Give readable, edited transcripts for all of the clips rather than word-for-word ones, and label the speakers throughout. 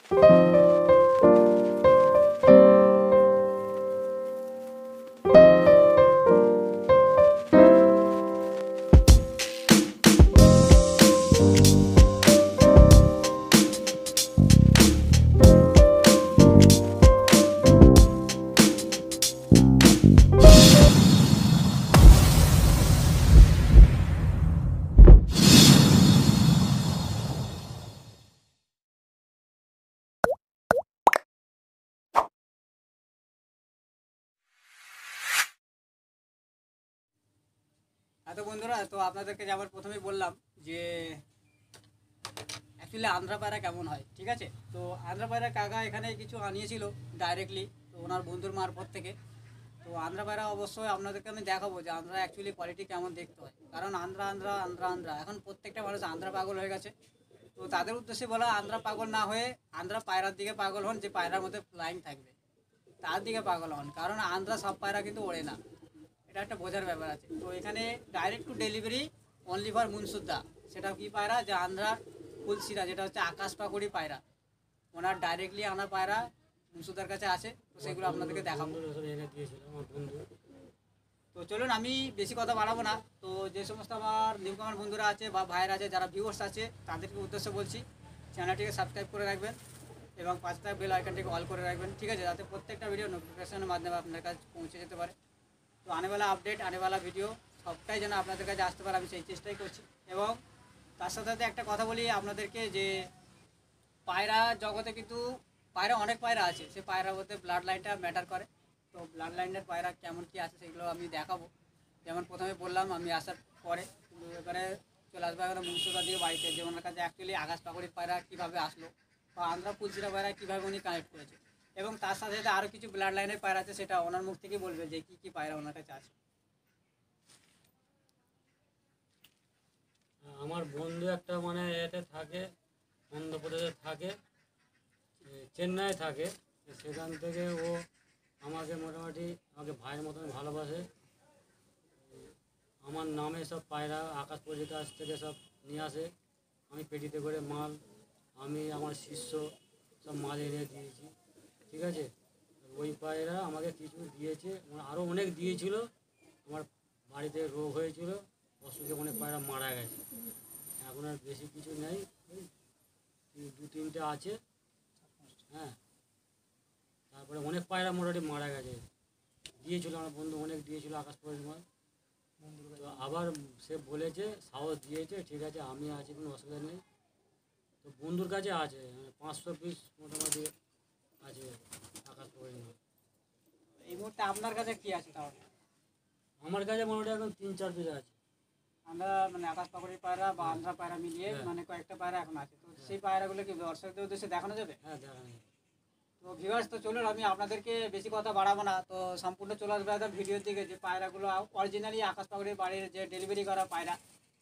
Speaker 1: তো বন্ধুরা, তো আপনাদেরকে যেমন প্রথমেই বললাম যে অ্যাকচুয়ালি আন্ধ্রা পায়রা কেমন হয়, ঠিক আছে। তো আন্ধ্রা পায়রা কাকা এখানে কিছু আনিয়েছিল ডাইরেক্টলি, তো ওনার বন্ধুর মারফত থেকে। তো আন্ধ্রা পায়রা অবশ্যই আপনাদেরকে আমি দেখাবো যে আন্ধ্রা অ্যাকচুয়ালি কোয়ালিটি কেমন দেখতে হয়, কারণ আন্ধ্রা আন্ধ্রা আন্ধ্রা আন্ধ্রা এখন প্রত্যেকটা মানুষ আন্ধ্রা পাগল হয়ে গেছে। তো তাদের উদ্দেশ্যে বলা, আন্ধ্রা পাগল না হয়ে আন্ধ্রা পায়রার দিকে পাগল হন, যে পায়রার মধ্যে ফ্লাইং থাকবে তার দিকে পাগল হন, কারণ আন্ধ্রা সব পায়রা কিন্তু ওড়ে না, এটা একটা বোঝার ব্যাপার আছে। তো এখানে direct to delivery only for মুনসুদ্দা, সেটা কি পায়রা, যে আন্ধ্রার ফুলশিরা, যেটা হচ্ছে আকাশ পাকুড়ি পায়রা, ওনার ডাইরেক্টলি আনা পায়রা মুনসুদ্দার কাছে আছে। তো সেগুলো আপনাদেরকে দেখাবো। তো চলুন, আমি বেশি কথা বাড়াবো না। তো যে সমস্ত আমার নিউকামার বন্ধুরা আছে বা ভাইয়ের আছে, যারা ভিউয়ার্স আছে, তাদেরকে উদ্দেশ্য বলছি, চ্যানেলটিকে সাবস্ক্রাইব করে রাখবেন এবং পাঁচটা বেল আইকনটিকে অল করে রাখবেন, ঠিক আছে, যাতে প্রত্যেকটা ভিডিও নোটিফিকেশনের মাধ্যমে আপনার কাছে পৌঁছে যেতে পারে। তো আনেওয়ালা আপডেট, আনেওয়ালা ভিডিও সবটাই যেন আপনাদের কাছে আসতে পারে, আমি সেই চেষ্টাই করছি। এবং তার সাথে সাথে একটা কথা বলি আপনাদেরকে, যে পায়রা জগতে কিন্তু পায়রা অনেক পায়রা আছে, সে পায়রার মধ্যে ব্লাড লাইনটা ম্যাটার করে। তো ব্লাড লাইনের পায়রা কেমন কী আছে সেগুলো আমি দেখাবো। যেমন প্রথমে বললাম, আমি আসার পরে কিন্তু এবারে চলে আসবো এখানে মুন্সুদা দিয়ে বাড়িতে, যে ওনার কাছে অ্যাকচুয়ালি আকাশ পাকুড়ির পায়রা কীভাবে আসলো বা আন্ধ্রা ফুলশিরা পায়রা কীভাবে উনি কানেক্ট করেছে। এবং তার সাথে সাথে আরও কিছু ব্লাড লাইনের পায়রা আছে, সেটা ওনার মুখ থেকেই বলবে যে কী কী পায়রা ওনার কাছে আছে।
Speaker 2: আমার বন্ধু একটা মানে এতে থাকে, অন্ধ্রপ্রদেশে থাকে, চেন্নাই থাকে। সেখান থেকে ও আমাকে মোটামুটি আমাকে ভাইয়ের মতন ভালোবাসে। আমার নামে সব পায়রা আকাশ পরির কাছ থেকে সব নিয়ে আসে, আমি পেটিতে করে মাল, আমি আমার শিষ্য সব মাল এনে দিয়েছি, ঠিক আছে। ওই পায়রা আমাকে কিছু দিয়েছে, আরও অনেক দিয়েছিল। আমার বাড়িতে রোগ হয়েছিল, অসুখে অনেক পায়রা মারা গেছে। এখন আর বেশি কিছু নেই, ওই দু তিনটে আছে। হ্যাঁ, তারপরে অনেক পায়রা মোটামুটি মারা গেছে, দিয়েছিল আমার বন্ধু, অনেক দিয়েছিল আকাশ পরিমাণ। তো আবার সে বলেছে, সাহস দিয়েছে, ঠিক আছে আমি আছি, কোনো অসুবিধা নেই। তো বন্ধুর কাছে আছে 500 পিস মোটামুটি আছে আকাশ পরিমাণ।
Speaker 1: এই মুহূর্তে আপনার কাছে কী আছে তাহলে?
Speaker 2: আমার কাছে মোটামুটি এখন 3-4 পিস আছে।
Speaker 1: আমরা মানে আকাশ পাকুড়ি পায়রা বা আন্ধ্রা পায়রা মিলিয়ে মানে কয়েকটা পায়রা এখন আছে। তো সেই পায়রাগুলো কি দর্শকদের উদ্দেশ্যে দেখানো যাবে?
Speaker 2: হ্যাঁ, দেখানো।
Speaker 1: তো ভিউয়ার্স, তো চলুন, আমি আপনাদেরকে বেশি কথা বাড়াবো না, তো সম্পূর্ণ চলে আসবে একদম ভিডিওর দিকে। যে পায়রাগুলো অরিজিনালি আকাশ পাকুড়ির বাড়ির যে ডেলিভারি করা পায়রা,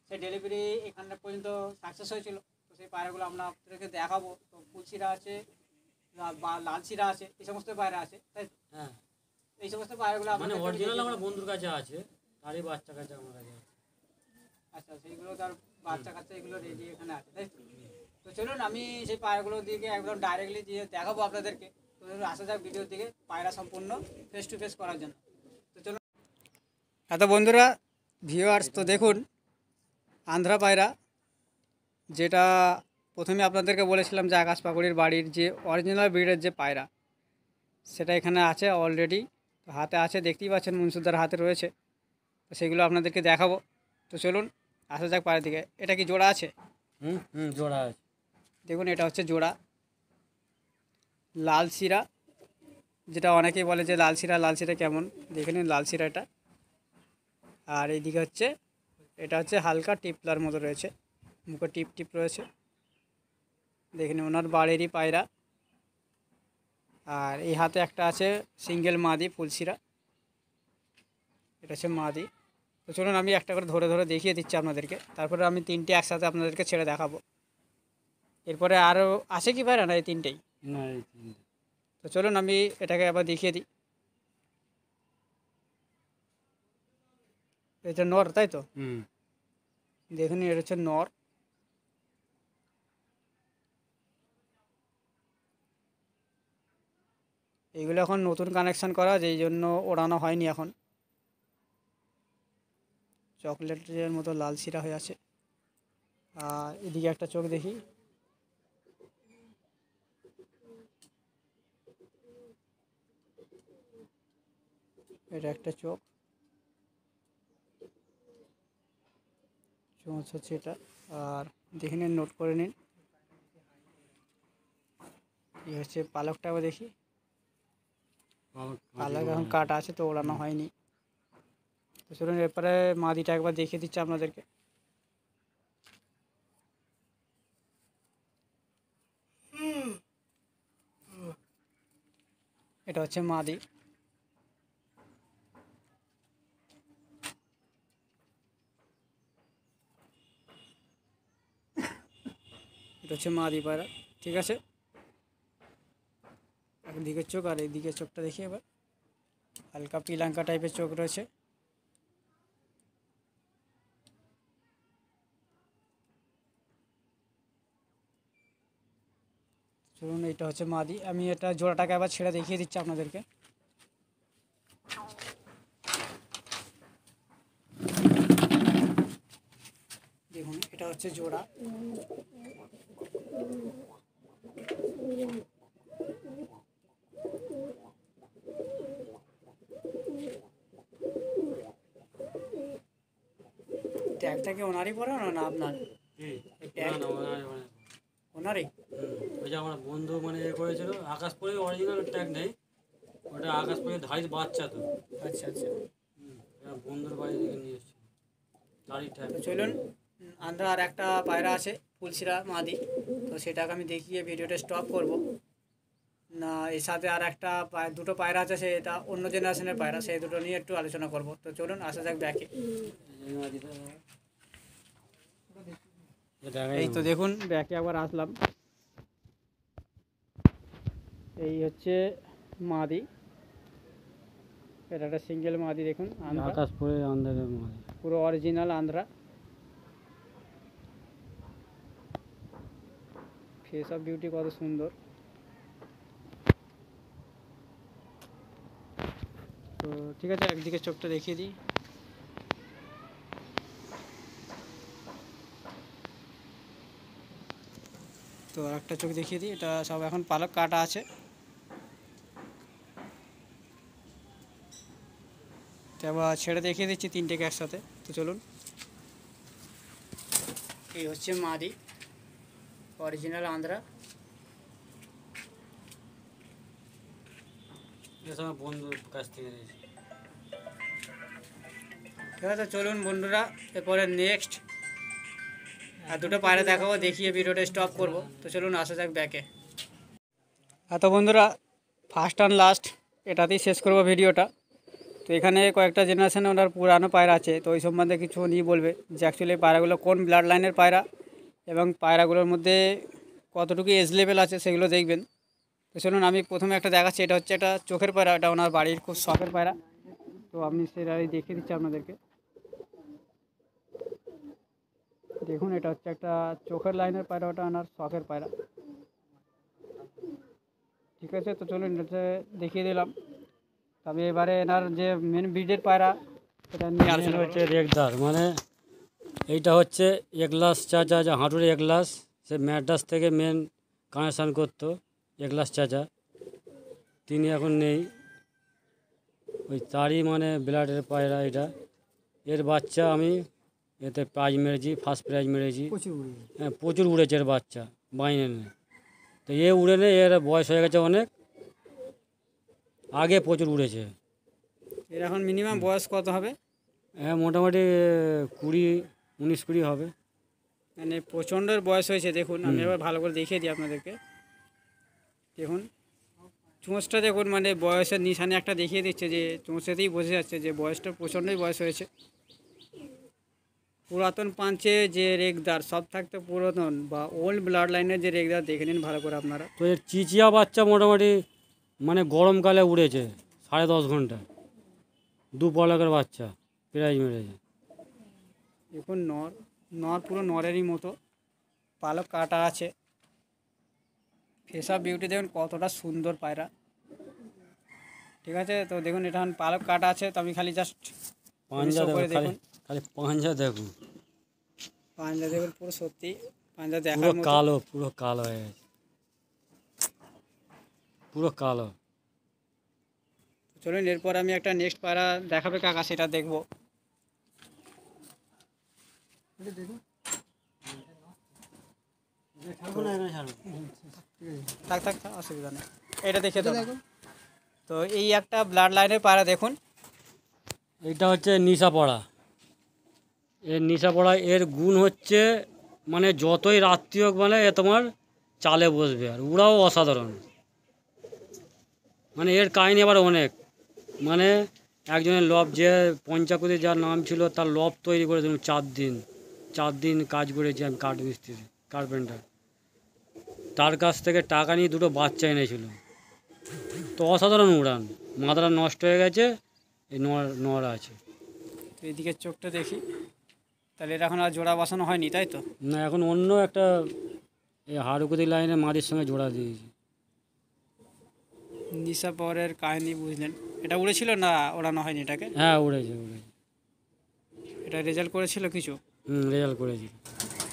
Speaker 1: সেই ডেলিভারি এখানে পর্যন্ত সাকসেস হয়েছিল। তো সেই পায়রাগুলো আমরা আপনাদেরকে দেখাবো। তো ফুলশিরা আছে বা লালশিরা আছে, এই সমস্ত পায়রা আছে, তাই তো?
Speaker 2: হ্যাঁ,
Speaker 1: এই সমস্ত পায়রাগুলো
Speaker 2: মানে
Speaker 1: আপনাদের
Speaker 2: অরিজিনাল আমার বন্ধুর কাছে আছে, তারই বাচ্চা কাছে আমার কাছে আছে।
Speaker 1: আচ্ছা, সেইগুলো তার বাচ্চা কাচ্চা এগুলো রেডি এখানে আছে, তাই তো? তো চলুন, আমি সেই পায়রাগুলোর দিকে একদম ডাইরেক্টলি দিয়ে দেখাবো আপনাদেরকে। তো আসা যাক ভিডিওর দিকে, পায়রা সম্পূর্ণ ফেস টু ফেস করার জন্য। তো চলুন, এত বন্ধুরা, ভিউয়ার্স, তো দেখুন আন্ধ্রা পায়রা, যেটা প্রথমে আপনাদেরকে বলেছিলাম যে আকাশ পাকুড়ির বাড়ির যে অরিজিনাল ব্রিডের যে পায়রা, সেটা এখানে আছে অলরেডি। তো হাতে আছে, দেখতেই পাচ্ছেন মুনসুদার হাতে রয়েছে। তো সেগুলো আপনাদেরকে দেখাবো। তো চলুন আসা যাক পায়রার দিকে। এটা কি জোড়া আছে?
Speaker 2: জোড়া আছে।
Speaker 1: দেখুন, এটা হচ্ছে জোড়া লাল শিরা, যেটা অনেকেই বলে যে লাল শিরা কেমন, দেখে নিন লাল শিরা এটা। আর এইদিকে হচ্ছে, এটা হচ্ছে হালকা টিপলার মতো রয়েছে, মুখে টিপ টিপ রয়েছে, দেখে নিন ওনার বাড়িরই পায়রা। আর এই হাতে একটা আছে সিঙ্গেল মাদি ফুলশিরা, এটা হচ্ছে মাদি। তো চলুন, আমি একটা করে ধরে ধরে দেখিয়ে দিচ্ছি আপনাদেরকে, তারপরে আমি তিনটে একসাথে আপনাদেরকে ছেড়ে দেখাবো। এরপরে আরও আছে কি পায়রা, না এই তিনটেই?
Speaker 2: না,
Speaker 1: তো চলুন আমি এটাকে আবার দেখিয়ে দিই। এটা নর, তাই তো? দেখুন, এটা হচ্ছে নর। এইগুলো এখন নতুন কানেকশান করা, যেই জন্য ওড়ানো হয়নি এখন। চকলেটের মতো লাল শিরা হয়ে আছে। আর এদিকে একটা চোখ দেখি, এটা একটা চোখ, চোঁচ হচ্ছে এটা। আর দেখে নিন, নোট করে নিন। এই হচ্ছে পালকটা, আবার দেখি। পালক এখন কাটা আছে, তো ওড়ানো হয়নি। তো চলুন এরপরে মাদিটা একবার দেখিয়ে দিচ্ছি আপনাদেরকে। এটা হচ্ছে মাদি। এটা হচ্ছে মাদি পায়রা, ঠিক আছে। একদিকের চোখ আর এইদিকের চোখটা দেখি এবার। হালকা পিলাঙ্কা টাইপের চোখ রয়েছে। চলুন, এইটা হচ্ছে মাদি। আমি এটা জোড়াটাকে আবার ছেড়ে দেখিয়ে দিচ্ছি আপনাদেরকে। দেখুন, এটা হচ্ছে জোড়া। ট্যাগটা কি ওনারই পড়ানো না আপনার? ওনারই।
Speaker 2: ওই যে আমার বন্ধু মানে এ করেছিল, আকাশ পরে অরিজিনাল ট্যাগ নেই, ওটা আকাশ পরে ধাড়ির বাচ্চা তো।
Speaker 1: আচ্ছা আচ্ছা।
Speaker 2: বন্ধুর বাড়ি থেকে নিয়ে এসেছি, তারই ট্যাগ।
Speaker 1: তো চলুন, আমরা আর একটা পায়রা আছে ফুলশিরা মাদি, তো সেটাকে আমি দেখিয়ে ভিডিওটা স্টপ করব। না, এর সাথে আর একটা দুটো পায়রা আছে, সেটা অন্য জেনারেশনের পায়রা, সেই দুটো নিয়ে একটু আলোচনা করব। তো চলুন আসা যাক ব্যাকে। এই তো দেখুন, ব্যাকে একবার আসলাম। এই হচ্ছে মাদি, এটা একটা সিঙ্গেল মাদি। দেখুন,
Speaker 2: আকাশ পরে আন্দাজের
Speaker 1: পুরো original Andhra. Face of beauty কত সুন্দর। তো ঠিক আছে, একদিকে চোখটা দেখিয়ে দিই। তো আর একটা চোখ দেখিয়ে দিই। এটা সব এখন পালক কাটা আছে। তো আবার ছেড়ে দেখিয়ে দিচ্ছি তিনটেকে একসাথে। তো চলুন, এই হচ্ছে মাদি, অরিজিনাল আন্ধ্রা।
Speaker 2: আমার বন্ধুর কাছ থেকে নিয়েছি।
Speaker 1: ঠিক আছে, চলুন বন্ধুরা, এরপরে নেক্সট আর দুটো পায়রা দেখাবো, দেখিয়ে ভিডিওটা স্টপ করব। তো চলুন আসা যাক ব্যাকে। তো বন্ধুরা, ফার্স্ট অ্যান্ড লাস্ট এটাতেই শেষ করব ভিডিওটা। তো এখানে কয়েকটা জেনারেশনে ওনার পুরানো পায়রা আছে, তো ওই সম্বন্ধে কিছু নিয়ে বলবে যে অ্যাকচুয়ালি পায়রাগুলো কোন ব্লাড লাইনের পায়রা এবং পায়রাগুলোর মধ্যে কতটুকু এজ লেভেল আছে সেগুলো দেখবেন। তো চলুন, আমি প্রথমে একটা দেখাচ্ছি। এটা হচ্ছে একটা চোখের পায়রা, এটা ওনার বাড়ির খুব শখের পায়রা। তো আপনি সেটাই দেখিয়ে দিচ্ছি আপনাদেরকে। দেখুন, এটা হচ্ছে একটা চোখের লাইনের পায়রা, ওটা ওনার শখের পায়রা। ঠিক আছে, তো চলুন এটা দেখিয়ে দিলাম। তবে এবারে এনার যে মেন ব্রিডের পায়রা, এটা নিয়ে আলোচনা
Speaker 2: হচ্ছে রেগদার, মানে এইটা হচ্ছে এগলাস চাচা, যে হাঁটুরে এগলাস, সে ম্যাড্রাস থেকে মেন কানেকশান করতো এগলাস চাচা, তিনি এখন নেই। ওই তারই মানে ব্লাডের পায়রা এটা। এর বাচ্চা আমি এতে প্রাইজ মেরেছি, ফার্স্ট প্রাইজ মেরেছি। হ্যাঁ, প্রচুর উড়েছে এর বাচ্চা, বাইনে নেই। তো এ উড়ে নেই, এর বয়স হয়ে গেছে অনেক, আগে প্রচুর উড়েছে।
Speaker 1: এর এখন মিনিমাম বয়স কত হবে?
Speaker 2: হ্যাঁ, মোটামুটি 19-20 হবে।
Speaker 1: মানে প্রচণ্ড বয়স হয়েছে। দেখুন, আমি এবার ভালো করে দেখিয়ে দিই আপনাদেরকে। দেখুন চোঁচটা, দেখুন মানে বয়সের নিশানে একটা দেখিয়ে দিচ্ছে, যে চোঁচেতেই বোঝা যাচ্ছে যে বয়সটা প্রচণ্ডই বয়স হয়েছে। পুরাতন পাঞ্চে যে রেগদার, সব থাকতে পুরাতন বা ওল্ড ব্লাড লাইনের যে রেগদার, দেখে নিন ভালো করে আপনারা।
Speaker 2: তো এর চিচিয়া বাচ্চা মোটামুটি মানে গরমকালে উড়েছে 10.5 ঘন্টা, 2 পলকের বাচ্চা প্রাইজ মেরেছে।
Speaker 1: দেখুন, নর নর পুরো নরেরই মতো, পালক কাটা আছে। ফেস অফ বিউটি দেখুন কতটা সুন্দর পায়রা। ঠিক আছে। তো দেখুন এটা এখন পালক কাটা আছে, তো আমি খালি জাস্ট
Speaker 2: পাঞ্জা
Speaker 1: show করে
Speaker 2: দেখুন, খালি
Speaker 1: দেখুন।
Speaker 2: খালি পাঞ্জা দেখুন,
Speaker 1: পাঞ্জা দেখুন, পুরো সত্যি পাঞ্জা
Speaker 2: পুরো
Speaker 1: দেখার মতো।
Speaker 2: কালো, পুরো কালো হয়ে গেছে, পুরো কালো।
Speaker 1: চলুন এরপর আমি একটা নেক্সট পায়রা দেখাবে কাকা, সেটা দেখবো। থাক থাক থাক, অসুবিধা নেই, এটা দেখে দাও। তো এই একটা ব্লাড লাইনের পায়রা দেখুন।
Speaker 2: এইটা হচ্ছে নিশাপড়া। এর নিশাপড়া, এর গুণ হচ্ছে মানে যতই রাত্রি হোক মানে এ তোমার চালে বসবে, আর ওরাও অসাধারণ। মানে এর কাহিনী আবার অনেক, মানে একজনের লব, যে পঞ্চাকুতি যার নাম ছিল, তার লব তৈরি করে দিলাম 4 দিন কাজ করেছি আমি, কাঠ মিস্ত্রি, কার্পেন্টার। তার কাছ থেকে টাকা নিয়ে 2টো বাচ্চা এনেছিল। তো অসাধারণ উড়ান, মাথাটা নষ্ট হয়ে গেছে, এই নড় আছে।
Speaker 1: তো এদিকে চোখটা দেখি, তাহলে এটা এখন আর জোড়া বসানো হয়নি তাই তো?
Speaker 2: না, এখন অন্য একটা এই হাড়ুকুতি লাইনে মাদির সঙ্গে জোড়া দিয়েছি।
Speaker 1: নিশা পাওয়ারের কাহিনী বুঝলেন, এটা উড়েছিল না ওড়ানো হয়নি এটাকে?
Speaker 2: হ্যাঁ, উড়েছে।
Speaker 1: এটা রেজাল্ট করেছিল কিছু?
Speaker 2: রেজাল্ট করেছি।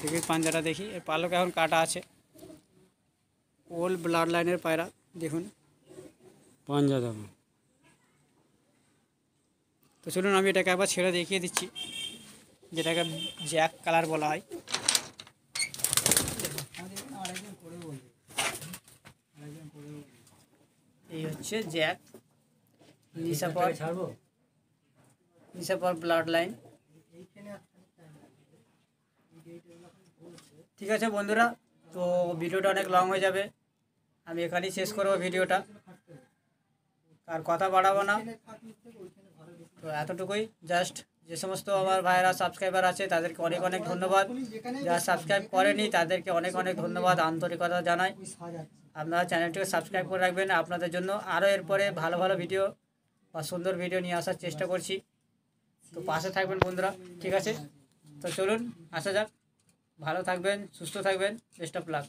Speaker 1: দেখি পাঞ্জাটা দেখি, এর পালক এখন কাটা আছে। ওল্ড ব্লাড লাইনের পায়রা দেখুন।
Speaker 2: পাঞ্জা দেখো।
Speaker 1: তো চলুন আমি এটাকে একবার ছেড়ে দেখিয়ে দিচ্ছি, যেটাকে জ্যাক কালার বলা হয়। এই হচ্ছে জ্যাক নিশাপর ব্লাড লাইন। ঠিক আছে বন্ধুরা, তো ভিডিওটা অনেক লং হয়ে যাবে, আমি এখানেই শেষ করবো ভিডিওটা, আর কথা বাড়াবো না। তো এতটুকুই, জাস্ট যে সমস্ত আমার ভাইয়েরা সাবস্ক্রাইবার আছে তাদেরকে অনেক অনেক ধন্যবাদ, যারা সাবস্ক্রাইব করেনি তাদেরকে অনেক অনেক ধন্যবাদ, আন্তরিকতা জানাই। আপনারা চ্যানেলটিকে সাবস্ক্রাইব করে রাখবেন, আপনাদের জন্য আরও এরপরে ভালো ভালো ভিডিও বা সুন্দর ভিডিও নিয়ে আসার চেষ্টা করছি। তো পাশে থাকবেন বন্ধুরা, ঠিক আছে? তো চলুন আসা যাক, ভালো থাকবেন, সুস্থ থাকবেন, বেস্ট অফ লাক।